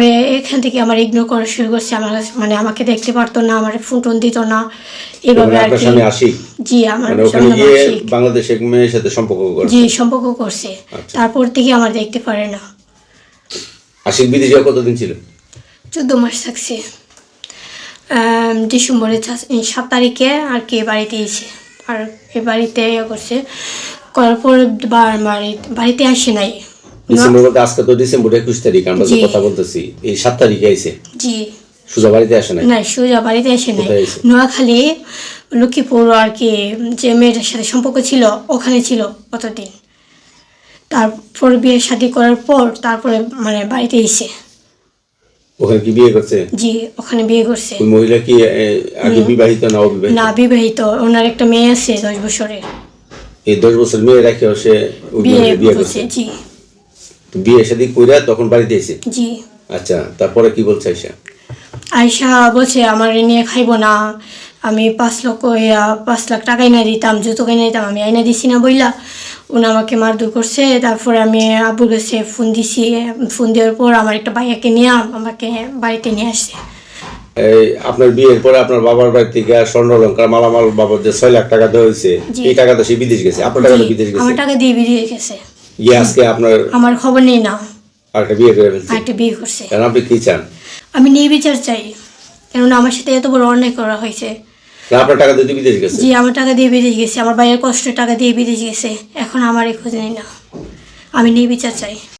তারপরে এখান থেকে আমার ইগনোর করা শুরু করছে, আমার মানে আমাকে দেখতে পারতো না, আমার ফোন টোন দিত না এভাবে আর কি। জি আমার বাংলাদেশের মেয়ের সাথে সম্পর্ক করছে। জি সম্পর্ক করছে, তারপর থেকে আমার দেখতে পারে না। আশিক বিদেশে কতদিন ছিল? 14 মাস থাকছে। ডিসেম্বরের 7 তারিখে আর কি বাড়িতে এসে, আর এই বাড়িতে করছে, করার পর বাড়িতে আসে নাই। ডিসেম্বর বলতে আজকে তো ডিসেম্বর 21 তারিখ, আমরা যে কথা বলতেছি এই 7 তারিখে আইছে। জি সোজা বাড়িতে আসে নাই? না সোজা বাড়িতে আসে নাই, নোয়াখালী লক্ষ্মীপুর আর কি যে মেয়েটার সাথে সম্পর্ক ছিল ওখানে ছিল কতদিন, তারপর বিয়ে শাদী করার পর তারপরে মানে বাড়িতে এসে। ওখানে কি বিয়ে করছে? জি ওখানে বিয়ে করছে। ওই মহিলা কি আগে বিবাহিত না অবিবাহিত? না বিবাহিত, ওনার একটা মেয়ে আছে 10 বছরের। এই 10 বছর মেয়ে রেখে সে বিয়ে করছে? জি। বিয়ে শাদী কইরা তখন বাড়িতে এসে? জি। আচ্ছা, তারপরে কি বলছে আয়শা? আয়শা বলছে আমার নিয়ে খাইব না, আমি 5 লাখ টাকা এনে দিতাম, জুতো কিনে দিতাম, আমি এনে দিছি না বইলা উনি আমাকে মারধর করছে। তারপরে আমি আব্বুর কাছে ফোন দিছি, ফোন দেওয়ার পর আমার একটা ভাইয়াকে নিয়ে আমাকে বাড়িতে নিয়ে আসছে। এই আপনার বিয়ের পরে আপনার বাবার বাড়ি থেকে স্বর্ণ অলংকার মালামাল বাবদ যে 6 লাখ টাকা দেওয়া হয়েছে, এই টাকা তো সে বিদেশ গেছে, আপনার টাকা তো বিদেশ গেছে? আমার টাকা দিয়ে বিদেশ গেছে। আজকে আমার খবর নেই না আরেকটা বিয়ে করে ফেলছে? আরেকটা বিয়ে করছে। এখন আপনি কি চান? আমি নির্বিচার চাই, কেননা আমার সাথে এত বড় অন্যায় করা হয়েছে। আপনার টাকা দিয়ে বিদেশ গেছে? জি আমার টাকা দিয়ে বিদেশ গেছে, আমার ভাইয়ের কষ্টের টাকা দিয়ে বিদেশ গেছে, এখন আমারই খোঁজ নেই না। আমি নির্বিচার চাই।